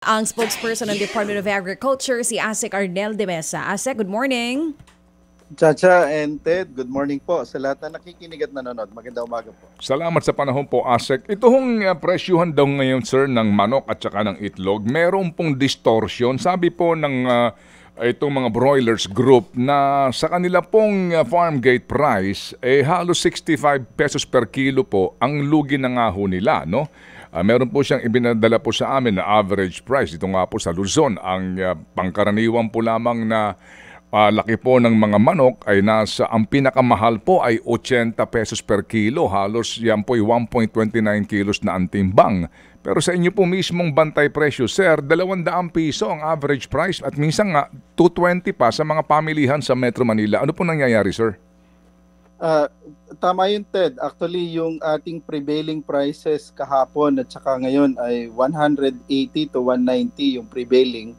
ang spokesperson ng Department of Agriculture, si ASEC Arnel de Mesa. ASEC, good morning. Chacha and Ted, good morning po sa lahat na nakikinig at nanonood. Magandang umaga po. Salamat sa panahon po, ASEC. Ito hong presyuhan daw ngayon, sir, ng manok at saka ng itlog. Meron pong distortion. Sabi po ng itong mga broilers group na sa kanila pong farm gate price, halos 65 pesos per kilo po ang lugi na nga ho nila, no? Meron po siyang ibinadala po sa amin na average price. Ito nga po sa Luzon, ang pangkaraniwan po lamang na laki po ng mga manok ay ang pinakamahal po ay 80 pesos per kilo. Halos yan po ay 1.29 kilos na ang timbang. Pero sa inyo po mismong bantay presyo, sir, 200 piso ang average price at minsan nga 220 pa sa mga pamilihan sa Metro Manila. Ano po nangyayari, sir? Tama yun, Ted. Actually, yung ating prevailing prices kahapon at saka ngayon ay 180 to 190 yung prevailing.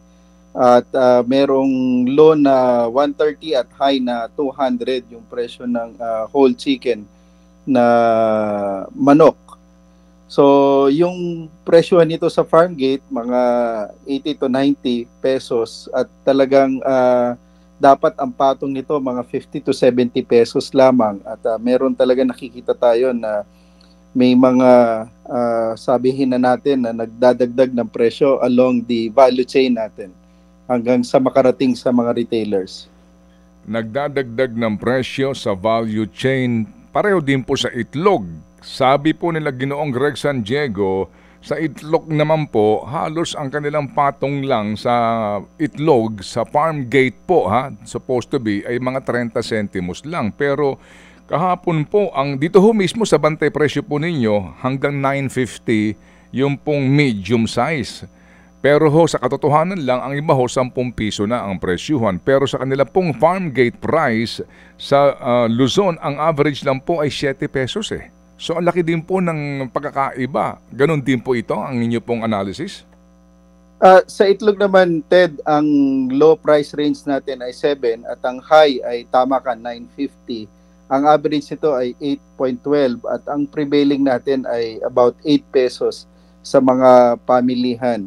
At merong low na 130 at high na 200 yung presyo ng whole chicken na manok. So, yung presyo nito sa farm gate, mga 80 to 90 pesos at talagang dapat ang patong nito mga 50 to 70 pesos lamang at meron talaga nakikita tayo na may mga sabihin na natin na nagdadagdag ng presyo along the value chain natin hanggang sa makarating sa mga retailers. Nagdadagdag ng presyo sa value chain, pareho din po sa itlog. Sabi po nila Ginoong Greg San Diego, sa itlog naman po, halos ang kanilang patong lang sa itlog sa farm gate po, supposed to be, ay mga 30 centimos lang. Pero kahapon po, dito ho mismo sa bantay presyo po ninyo, hanggang 950 yung pong medium size. Pero ho, sa katotohanan lang, ang iba ho, 10 piso na ang presyuhan. Pero sa kanila pong farm gate price, sa Luzon, ang average lang po ay 7 pesos eh. So, ang laki din po ng pagkakaiba. Ganon din po ito ang inyo pong analysis? Sa itlog naman, Ted, ang low price range natin ay 7 at ang high ay tama ka, 950. Ang average nito ay 8.12 at ang prevailing natin ay about 8 pesos sa mga pamilihan.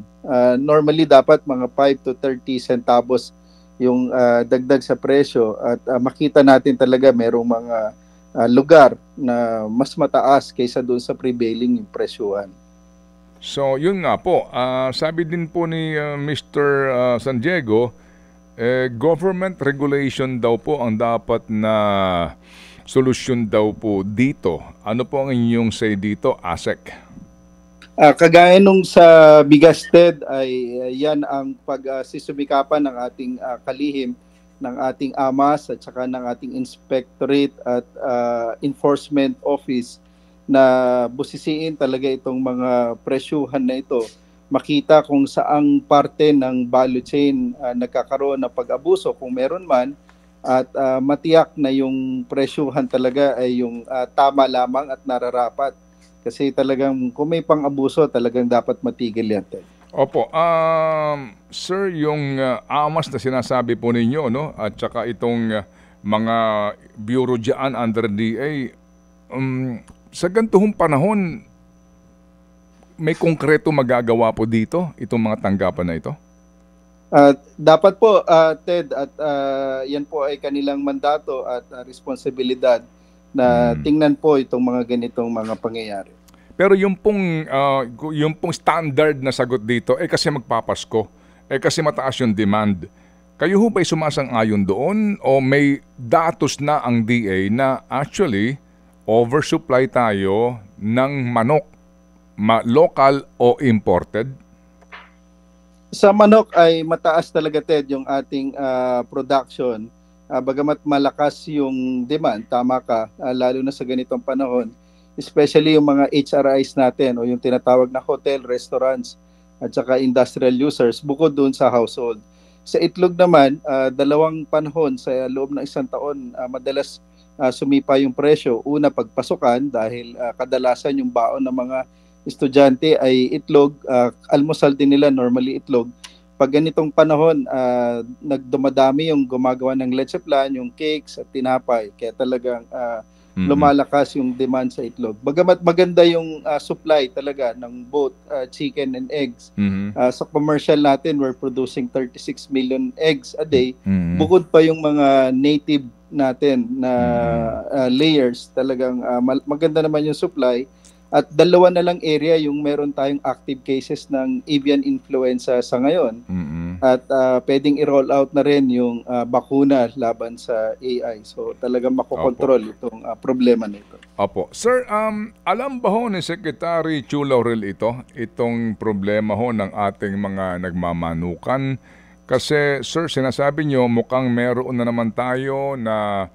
Normally, dapat mga 5 to 30 centavos yung dagdag sa presyo at makita natin talaga merong mga lugar na mas mataas kaysa doon sa prevailing yung presyuhan. So, yun nga po. Sabi din po ni Mr. San Diego, government regulation daw po ang dapat na solusyon daw po dito. Ano po ang inyong say dito, ASEC? Kagaya nung sa bigas, Ted, ay yan ang pagsisumikapan ng ating kalihim ng ating AMAS at saka ng ating Inspectorate at Enforcement Office na busisiin talaga itong mga presyuhan na ito. Makita kung saang parte ng value chain nagkakaroon ng pag-abuso kung meron man at matiyak na yung presyuhan talaga ay yung tama lamang at nararapat. Kasi talagang kung may pang-abuso talagang dapat matigil yan. Opo. Sir, yung AMAS na sinasabi po ninyo, no? At saka itong mga bureau dyan under DA, sa ganitong panahon, may konkreto magagawa po dito, itong mga tanggapan na ito? Dapat po, Ted, at yan po ay kanilang mandato at responsibilidad na tingnan po itong mga ganitong mga pangyayari. Pero yung pong standard na sagot dito, kasi magpapasko, kasi mataas yung demand. Kayo ho ba'y sumasang-ayon doon o may datos na ang DA na actually oversupply tayo ng manok, local o imported? Sa manok ay mataas talaga, Ted, yung ating production. Bagamat malakas yung demand, tama ka, lalo na sa ganitong panahon. Especially yung mga HRIs natin o yung tinatawag na hotel, restaurants at saka industrial users bukod doon sa household. Sa itlog naman, dalawang panahon sa loob ng isang taon, madalas sumipa yung presyo. Una, pagpasukan dahil kadalasan yung baon ng mga estudyante ay itlog, almusal din nila normally itlog. Pag ganitong panahon, nagdumadami yung gumagawa ng leche plan, yung cakes at tinapay. Kaya talagang lumalakas yung demand sa itlog. Bagamat maganda yung supply talaga ng both chicken and eggs. Sa commercial natin, we're producing 36 million eggs a day. Bukod pa yung mga native natin na layers, talagang maganda naman yung supply. At dalawa na lang area yung meron tayong active cases ng avian influenza sa ngayon. At pwedeng i-roll out na rin yung bakuna laban sa AI. So talagang makokontrol itong problema nito. Opo. Sir, alam ba ho ni Secretary Chu Laurel itong problema ho ng ating mga nagmamanukan? Kasi sir, sinasabi nyo mukhang meron na naman tayo na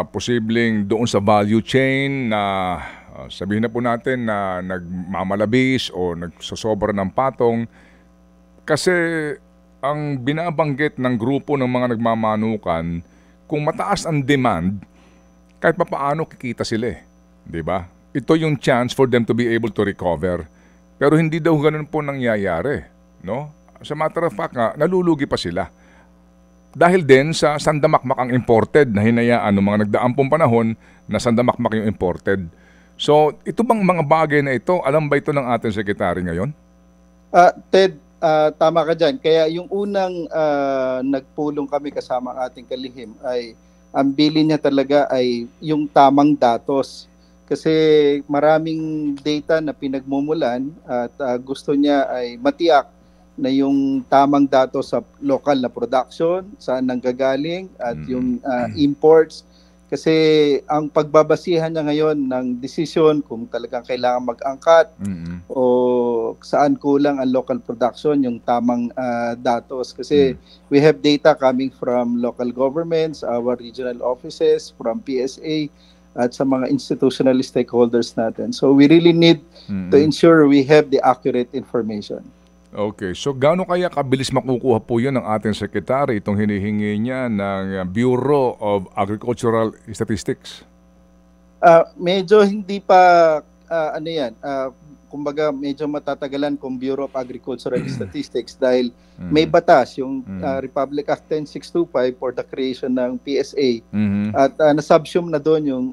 posibleng doon sa value chain na sabihin na po natin na nagmamalabis o nagsosobra ng patong. Kasi ang binabanggit ng grupo ng mga nagmamanukan, kung mataas ang demand, kahit pa paano kikita sila eh. Diba? Ito yung chance for them to be able to recover. Pero hindi daw ganun po nangyayari. No? As a matter of fact nga, nalulugi pa sila. Dahil din sa sandamakmak ang imported na hinayaan ng mga nagdaang pong panahon na sandamakmak yung imported. So, ito bang mga bagay na ito, alam ba ito ng ating sekretary ngayon? Ted, tama ka dyan. Kaya yung unang nagpulong kami kasama ang ating kalihim ay ang bilin niya talaga ay yung tamang datos. Kasi maraming data na pinagmumulan at gusto niya ay matiyak na yung tamang datos sa local na production, saan nanggagaling at yung imports. Kasi ang pagbabasihan niya ngayon ng desisyon kung talagang kailangan mag-angkat o saan kulang ang local production, yung tamang datos. Kasi we have data coming from local governments, our regional offices, from PSA, at sa mga institutional stakeholders natin. So we really need to ensure we have the accurate information. Okay, so gaano kaya kabilis makukuha po yun ng ating sekretary itong hinihingi niya ng Bureau of Agricultural Statistics? Medyo hindi pa, kumbaga medyo matatagalan kung Bureau of Agricultural Statistics dahil may batas, yung Republic Act 10625 for the creation ng PSA. At nasubsume na doon yung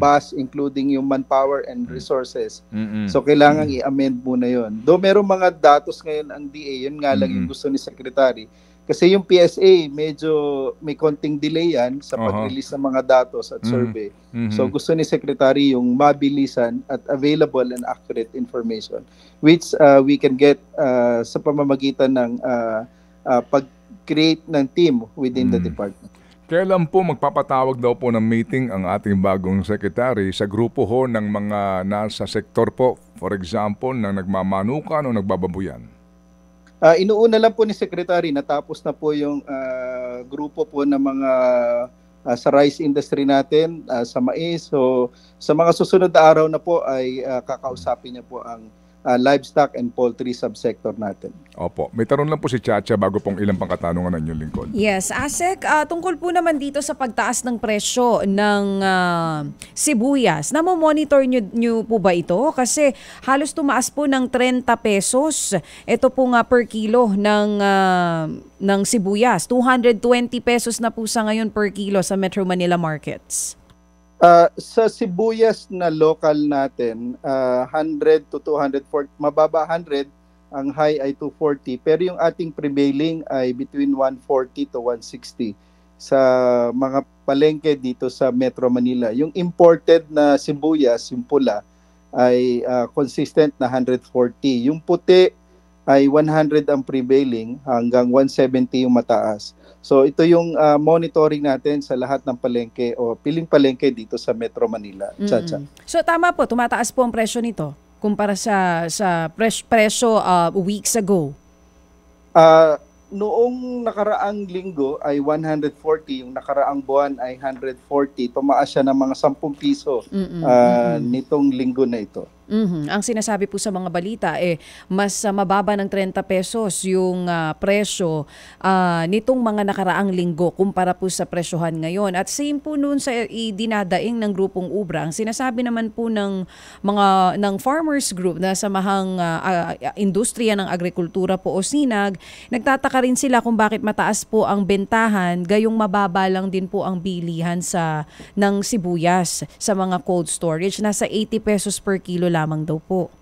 BAS, including yung manpower and resources. So kailangan i-amend muna yun. Though merong mga datos ngayon ang DA, yun nga lang yung gusto ni Secretary. Kasi yung PSA, medyo may konting delay yan sa pag-release ng mga datos at survey. So gusto ni Secretary yung mabilisan at available and accurate information which we can get sa pamamagitan ng pag-create ng team within the department. Kailan po magpapatawag daw po ng meeting ang ating bagong secretary sa grupo ho ng mga nasa sektor po, for example, ng nagmamanukan o nagbababuyan? Inuuna lang po ni Secretary, natapos na po yung grupo po ng mga sa rice industry natin, sa mais. So sa mga susunod na araw na po ay kakausapin niya po ang livestock and poultry subsector natin. Opo. May tanong lang po si Chacha bago pong ilang pang katanungan ng inyong lingkod. Yes, Asek, tungkol po naman dito sa pagtaas ng presyo ng sibuyas. Namo-monitor nyo po ba ito? Kasi halos tumaas po ng 30 pesos. Ito po nga per kilo ng sibuyas. 220 pesos na po sa ngayon per kilo sa Metro Manila markets. Sa sibuyas na local natin, 100 to 240, mababa 100, ang high ay 240. Pero yung ating prevailing ay between 140 to 160 sa mga palengke dito sa Metro Manila. Yung imported na sibuyas, yung pula, ay consistent na 140. Yung puti ay 100 ang prevailing hanggang 170 yung mataas. So ito yung monitoring natin sa lahat ng palengke o piling palengke dito sa Metro Manila. Chacha. So tama po, tumataas po ang presyo nito kumpara sa presyo weeks ago. Noong nakaraang linggo ay 140, yung nakaraang buwan ay 140. Tumaas siya ng mga 10 piso nitong linggo na ito. Ang sinasabi po sa mga balita mas mababa ng 30 pesos yung presyo nitong mga nakaraang linggo kumpara po sa presyohan ngayon. At same po noon sa dinadaing ng grupong Ubra. Ang sinasabi naman po ng farmers group na samahang industriya ng agrikultura po o SINAG, nagtataka rin sila kung bakit mataas po ang bentahan, gayong mababa lang din po ang bilihan ng sibuyas sa mga cold storage. Nasa 80 pesos per kilo lamang daw po.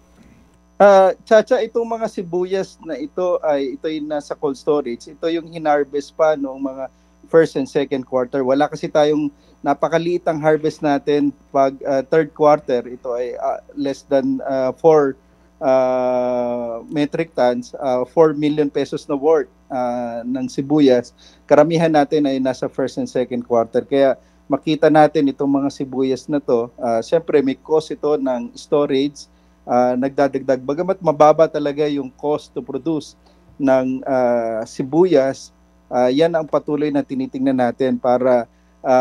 Chacha, itong mga sibuyas na ito ay nasa cold storage. Ito yung hinarvest pa noong mga first and second quarter. Wala kasi tayong napakaliit ang harvest natin pag third quarter. Ito ay less than 4 metric tons, 4 million pesos na worth ng sibuyas. Karamihan natin ay nasa first and second quarter. Kaya makita natin itong mga sibuyas na to. Siyempre may cost ito ng storage, nagdadagdag. Bagamat mababa talaga yung cost to produce ng sibuyas, yan ang patuloy na tinitingnan natin para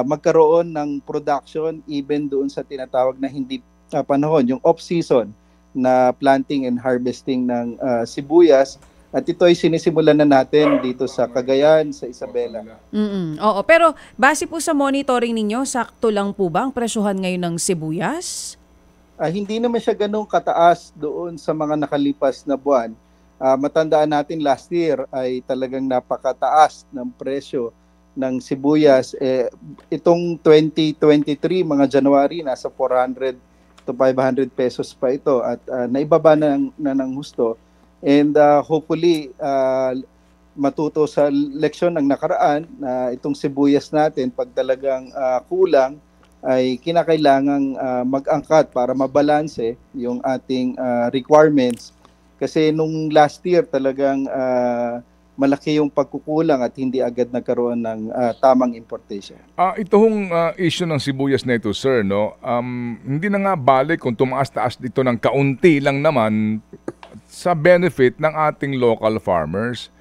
magkaroon ng production even doon sa tinatawag na hindi panahon, yung off-season na planting and harvesting ng sibuyas. At ito ay sinisimulan na natin dito sa Cagayan, sa Isabela. Oo, pero base po sa monitoring ninyo, sakto lang po ba ang presyohan ngayon ng sibuyas? Hindi naman siya ganun kataas doon sa mga nakalipas na buwan. Matandaan natin last year ay talagang napakataas ng presyo ng sibuyas. Itong 2023, mga January, nasa 400 to 500 pesos pa ito at naibaba na ng husto. And hopefully matuto sa leksyon ng nakaraan na itong sibuyas natin pag talagang kulang ay kinakailangang mag-angkat para mabalanse yung ating requirements. Kasi nung last year talagang malaki yung pagkukulang at hindi agad nagkaroon ng tamang importation. Ito hong issue ng sibuyas na ito, sir, no? Hindi na nga balik kung tumaas-taas dito ng kaunti lang naman sa benefit ng ating local farmers.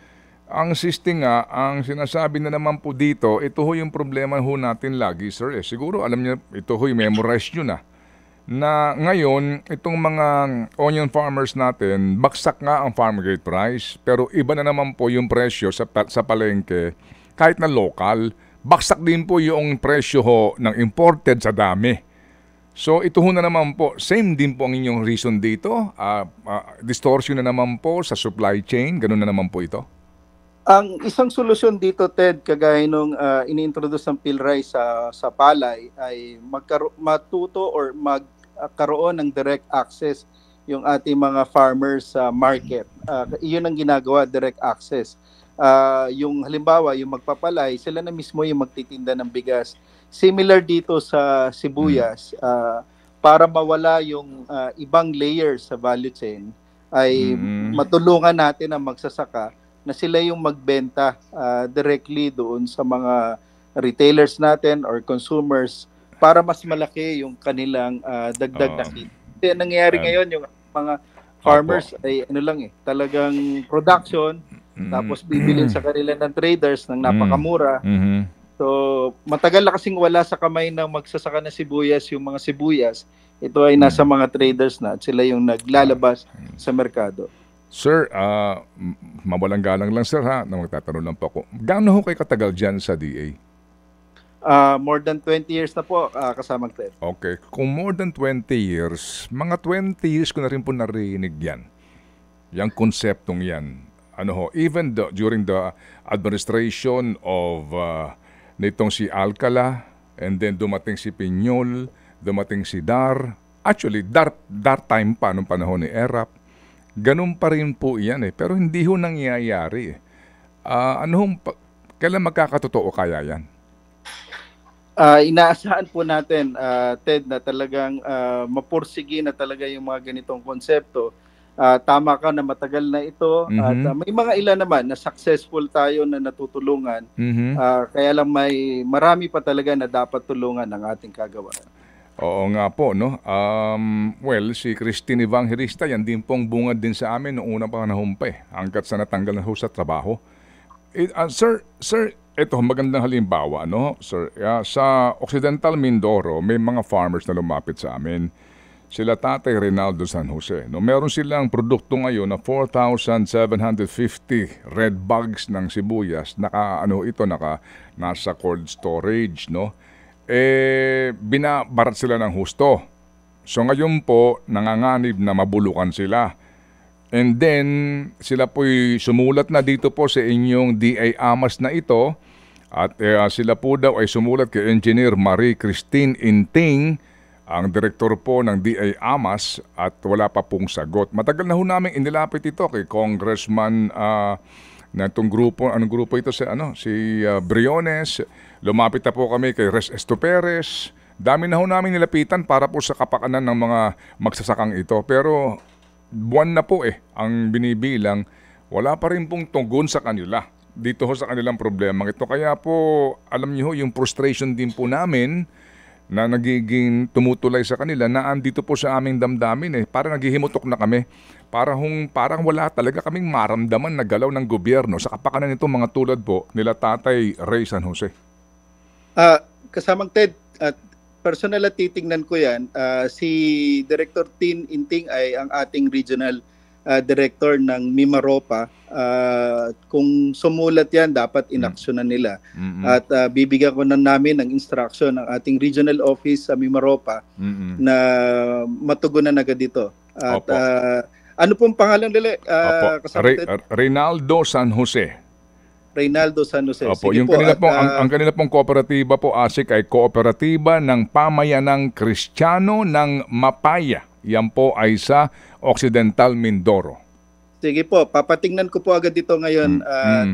Ang nga, ang sinasabi na naman po dito, ito ho yung problema ho natin lagi, sir. Siguro alam niyo, ito ho yung memorize nyo na ngayon, itong mga onion farmers natin, baksak nga ang farm gate price, pero iba na naman po yung presyo sa palengke, kahit na local. Baksak din po yung presyo ho ng imported sa dami. So ito ho na naman po, same din po ang inyong reason dito, distortion na naman po sa supply chain, ganun na naman po ito? Ang isang solusyon dito, Ted, kagaya nung ini-introduce ng PhilRice sa palay, ay matuto or magkaroon ng direct access yung ating mga farmers sa market. Iyon ang ginagawa, direct access. Yung halimbawa, yung magpapalay, sila na mismo yung magtitinda ng bigas. Similar dito sa sibuyas, para mawala yung ibang layers sa value chain, ay matulungan natin ang magsasaka na sila yung magbenta directly doon sa mga retailers natin or consumers para mas malaki yung kanilang dagdag na kita. Kasi nangyayari ngayon yung mga farmers ay talagang production, tapos bibilin sa kanila ng traders ng napakamura. So, matagal na kasing wala sa kamay ng magsasaka na sibuyas yung mga sibuyas. Ito ay nasa mga traders na at sila yung naglalabas sa merkado. Sir, mawalang galang lang sir ha, na magtatanong lang po ako. Gaano ho kayo katagal dyan sa DA? More than 20 years na po kasamang Ted. Okay. Kung more than 20 years, mga 20 years ko na rin po narinig yan. Yang konseptong yan. Even during the administration of nitong si Alcala, and then dumating si Piñol, dumating si Dar. Actually, Dar time pa nung panahon ni Erap. Ganun pa rin po yan pero hindi ho nangyayari kailan magkakatotoo kaya yan? Inaasahan po natin, Ted, na talagang mapursigi na talaga yung mga ganitong konsepto. Tama ka na matagal na ito at may mga ilan naman na successful tayo na natutulungan. Kaya lang marami pa talaga na dapat tulungan ng ating kagawaran. Oo nga po, no? Si Christine Evangelista, yan din pong bungad din sa amin noong unang panahon pa hanggat sa natanggal na ho sa trabaho. Sir, ito magandang halimbawa, no? Sir, sa Occidental Mindoro, may mga farmers na lumapit sa amin. sila Tatay Reynaldo San Jose. No, meron silang produkto ngayon na 4,750 red bags ng sibuyas. Nasa cold storage, no? Binabarat sila ng husto. So ngayon po, nanganganib na mabulukan sila. And then, sila po'y sumulat na dito po sa inyong DA Amas na ito. At sila po daw ay sumulat kay Engineer Marie Christine Inting, ang direktor po ng DA Amas, at wala pa pong sagot. Matagal na ho namin inilapit ito kay Congressman na itong grupo, anong grupo ito? Si Briones. Lumapit na po kami kay Res Estoperes. Dami na ho namin nilapitan para po sa kapakanan ng mga magsasakang ito. Pero buwan na po ang binibilang, wala pa rin pong tugon sa kanila dito ho sa kanilang problema ito. Kaya po, alam niyo ho, yung frustration din po namin na nagiging tumutulay sa kanila na andito po sa aming damdamin Parang naghihimutok na kami. Parang wala talaga kaming maramdaman na galaw ng gobyerno sa kapakanan nitong mga tulad po nila Tatay Ray San Jose. Kasamang Ted, personal at titingnan ko yan, si Director Tin Inting ay ang ating regional director ng Mimaropa. Kung sumulat yan, dapat inaksyonan nila. At bibigyan ko na namin ng instruction ng ating regional office sa Mimaropa na matugunan agad dito. At ano pong pangalan nila? Reynaldo San Jose. Reynaldo San Jose. Opo, Sige yung po, kanila pong, ang kanila pong kooperatiba po, ASIC, ay Kooperatiba ng Pamayanang Kristiyano ng Mapaya. Yan po ay sa Occidental Mindoro. Sige po, papatingnan ko po agad dito ngayon,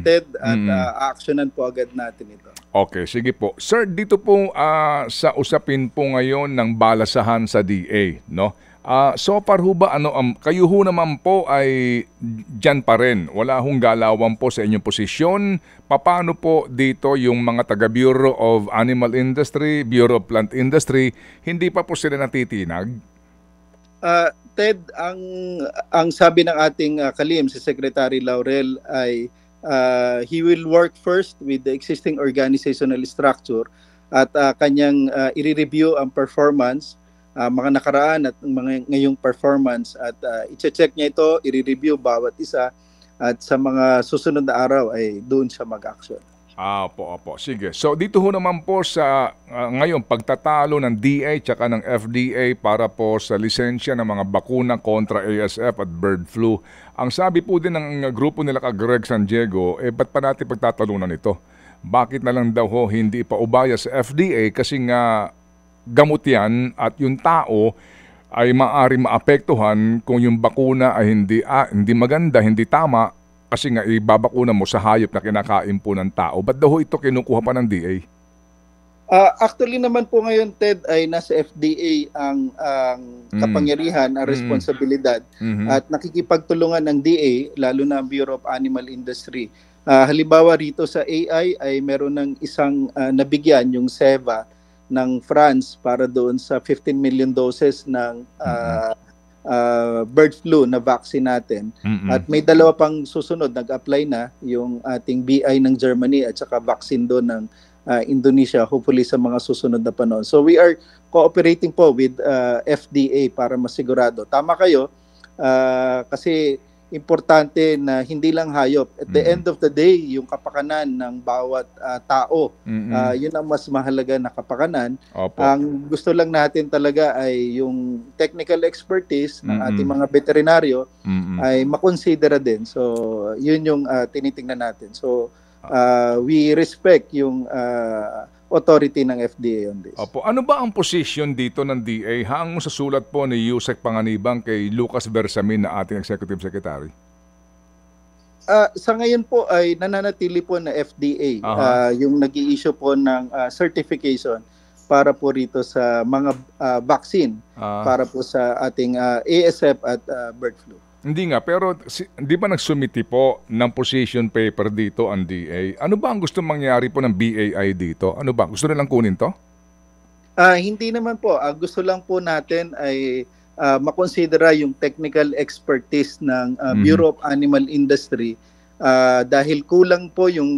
Ted, at aaksyonan po agad natin ito. Okay, sige po. Sir, dito po sa usapin po ngayon ng balasahan sa DA, no? So far ho ba, kayo ho naman po ay dyan pa rin? Wala hong galawan po sa inyong posisyon? Paano po dito yung mga taga Bureau of Animal Industry, Bureau of Plant Industry, hindi pa po sila natitinag? Ted, ang sabi ng ating kalim, si Secretary Laurel, ay he will work first with the existing organizational structure at kanyang i-review ang performance, mga nakaraan at mga ngayong performance, at i-check niya ito, i-review bawat isa, at sa mga susunod na araw ay doon siya mag-action. Opo. Sige. So dito ho naman po sa ngayon pagtatalo ng DA tsaka ng FDA para po sa lisensya ng mga bakuna kontra ASF at bird flu. Ang sabi po din ng grupo nila ka Greg San Diego, ba't pa natin pagtatalunan ito? Bakit na lang daw ho hindi pa ubaya sa FDA kasi nga gamot yan at yung tao ay maaari maapektuhan kung yung bakuna ay hindi maganda, hindi tama. Kasi nga ibabakuna mo sa hayop na kinakain po ng tao. Ba't daw ito kinukuha pa ng DA? Actually naman po ngayon, Ted, ay nasa FDA ang kapangyarihan, ang responsibilidad, at nakikipagtulungan ng DA, lalo na ang Bureau of Animal Industry. Halimbawa rito sa AI ay meron ng isang nabigyan, yung SEVA ng France, para doon sa 15 million doses ng bird flu na vaccine natin. At may dalawa pang susunod, nag-apply na yung ating BI ng Germany at saka vaccine doon ng Indonesia, hopefully sa mga susunod na panahon. So we are cooperating po with FDA para masigurado. Tama kayo, kasi importante na hindi lang hayop. At the end of the day, yung kapakanan ng bawat tao, yun ang mas mahalaga na kapakanan. Opo. Ang gusto lang natin talaga ay yung technical expertise ng ating mga veterinaryo ay makonsidera din. So, yun yung tinitingnan natin. So, we respect yung authority ng FDA on this. Opo. Ano ba ang position dito ng DA hango sa sulat po ni Yusek Panganibang kay Lucas Bersamin na ating Executive Secretary? Sa ngayon po ay nananatili po na FDA yung nag-i-issue po ng certification para po rito sa mga vaccine para po sa ating ASF at bird flu. Hindi nga, pero di ba nagsumiti po ng position paper dito ang DA? Ano ba ang gusto mangyari po ng BAI dito? Ano ba? Gusto nilang kunin to? Hindi naman po. Gusto lang po natin ay makonsidera yung technical expertise ng Bureau of Animal Industry dahil kulang po yung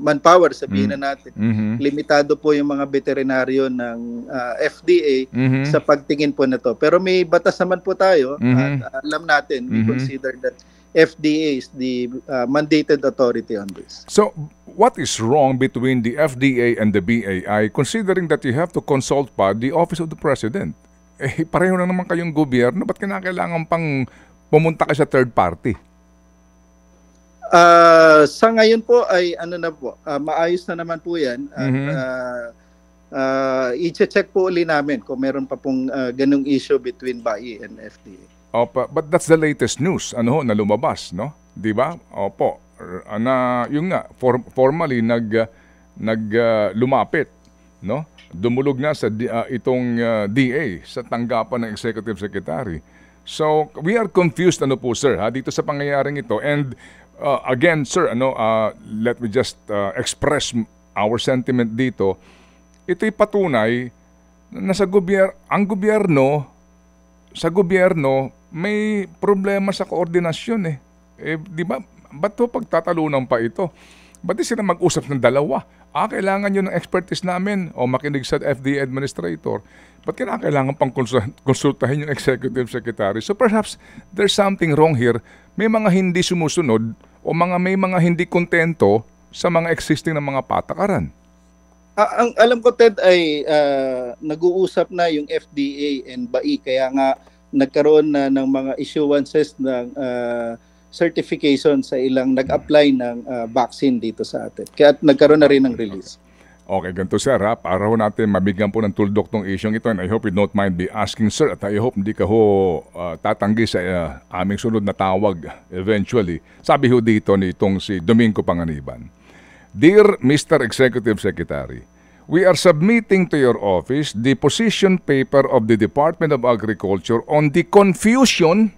manpower, sabihin na natin. Limitado po yung mga veterinaryo ng FDA sa pagtingin po na to. Pero may batas naman po tayo at alam natin, we consider that FDA is the mandated authority on this. So, what is wrong between the FDA and the BAI considering that you have to consult pa the Office of the President? Pareho na naman kayong gobyerno, ba't kinakailangan pang pumunta ka sa third party? Sa ngayon po ay maayos na naman po yan. I-check po uli namin kung meron pa pong ganung issue between BAI and FDA. Opo, but that's the latest news na lumabas, no? 'Di ba? Opo. Yung nga formally lumapit, no? Dumulog nga sa itong DA sa tanggapan ng Executive Secretary. So, we are confused po sir dito sa pangyayaring ito, and again, sir, let me just express our sentiment dito. Ito'y patunay na sa gobyerno may problema sa koordinasyon di ba? Ba't pagtatalunan pa ito? Ba't di sila mag-usap ng dalawa? Kailangan yun ng expertise namin o makinig sa FDA administrator. Ba't kailangan pang konsultahin yung executive secretary? So perhaps there's something wrong here. May mga hindi sumusunod o may mga hindi kontento sa mga existing na mga patakaran. Ang alam ko, Ted, ay nag-uusap na yung FDA and BAI, kaya nga nagkaroon na ng mga issuances ng certification sa ilang nag-apply ng vaccine dito sa atin. Kaya nagkaroon na rin ng release. Okay, ganito sir para natin mabigyan po ng tuldok tong isyong ito, and I hope you don't mind be asking sir, at I hope hindi ka tatanggi sa aming sunod na tawag eventually. Sabi dito nitong si Domingo Panganiban, Dear Mr. Executive Secretary, we are submitting to your office the position paper of the Department of Agriculture on the confusion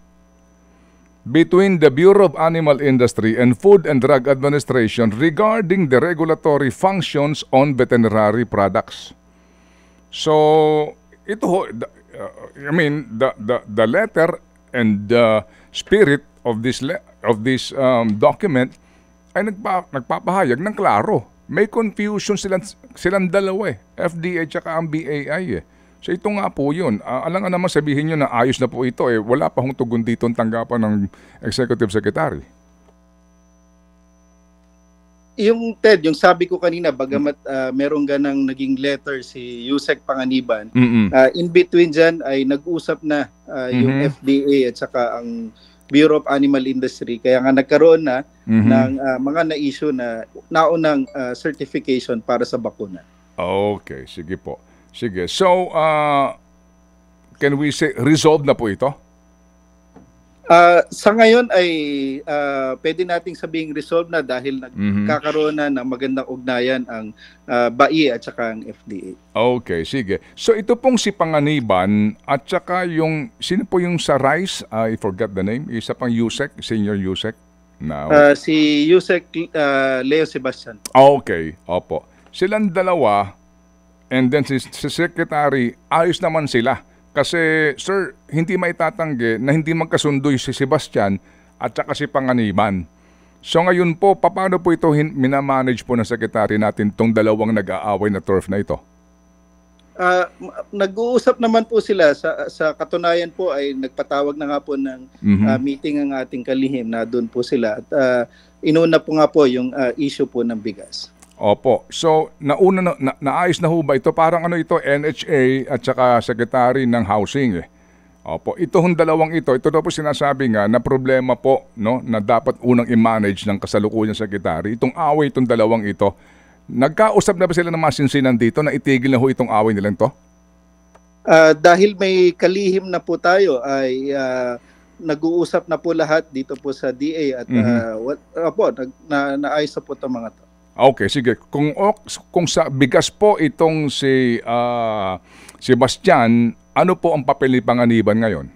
between the Bureau of Animal Industry and Food and Drug Administration regarding the regulatory functions on veterinary products. So, ito the letter and the spirit of this document ay nagpapahayag ng klaro. May confusion silang dalawa FDA at saka ang BAI So ito nga po yun. Alam nga naman sabihin nyo na ayos na po ito wala pa hong tugon dito ang tanggapan ng Executive Secretary. Yung Ted, yung sabi ko kanina, bagamat merong ganang naging letter si Yusek Panganiban, in between dyan ay nag-usap na yung FDA at saka ang Bureau of Animal Industry. Kaya nga nagkaroon na ng mga na-issue na naunang certification para sa bakuna. Okay, sige po. Sige. So, can we say resolved na po ito? Sa ngayon ay pwede nating sabing resolved na dahil nagkakaroon na ng magandang ugnayan ang BAI at saka ang FDA. Okay, sige. So ito pong si Panganiban at saka yung, sino po yung sa Rice? I forgot the name. Isa pang Yusek, Senior Yusek. Si Yusek Leo Sebastian. Okay, opo. Silang dalawa and then si Secretary, ayos naman sila. Kasi, sir, hindi maitatanggi na hindi magkasundo si Sebastian at saka si Panganiban. So ngayon po, paano po ito minamanage po ng Secretary natin itong dalawang nag-aaway na turf na ito? Nag-uusap naman po sila. Sa katunayan po ay nagpatawag na nga po ng meeting ang ating kalihim na doon po sila. At inuna po nga po yung issue po ng bigas. Opo. So, naayos na ho ba ito? Parang ito, NHA at saka Secretary ng Housing. Opo. Ito hong dalawang ito daw po sinasabi nga na problema po, no, na dapat unang i-manage ng kasalukuyang Secretary. Itong away, itong dalawang ito. Nagkausap na ba sila ng masinsinan dito na itigil na ho itong away nilang to? Dahil may kalihim na po tayo, ay nag-uusap na po lahat dito po sa DA at naayos na po itong mga to. Okay, sige. Kung sa bigas po itong si Sebastian, ano po ang papel ni Panganiban ngayon?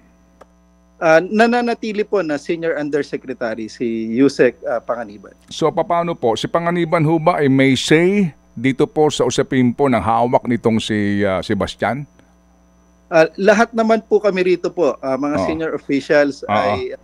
Nananatili po na Senior Undersecretary si Yusek Panganiban. So paano po? Si Panganiban ho ba ay may say dito po sa usapin po ng hawak nitong si Sebastian? Lahat naman po kami rito po, mga senior officials ay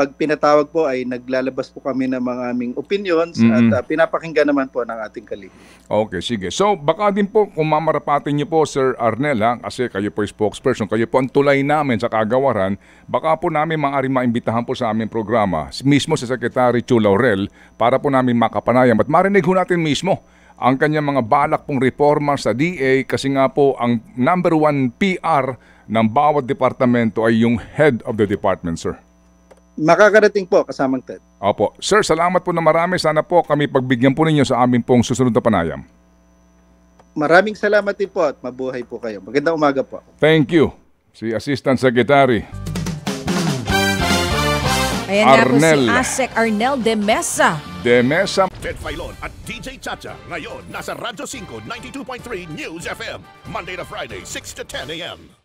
pag pinatawag po ay naglalabas po kami ng mga aming opinions at pinapakinggan naman po ng ating kalihim. Okay, sige. So baka din po kung mamarapatin niyo po Sir Arnel, kasi kayo po spokesperson, kayo po ang tulay namin sa kagawaran, baka po namin maaari maimbitahan po sa aming programa mismo si Secretary Chu Laurel para po namin makapanayam at marinig ho natin mismo ang kanyang mga balak pong reforma sa DA, kasi nga po ang number 1 PR ng bawat departamento ay yung head of the department, sir. Makakarating po kasamang Ted. Opo. Sir, salamat po na marami. Sana po kami pagbigyan po ninyo sa aming pong susunod na panayam. Maraming salamat din po at mabuhay po kayo. Magandang umaga po. Thank you. Si Assistant Secretary Ayan nga po si Arnel ASEC Arnel de Mesa. de Mesa. Ted Filon at DJ Chacha. Ngayon, nasa Radyo 5, 92.3 News FM. Monday to Friday, 6 to 10 a.m.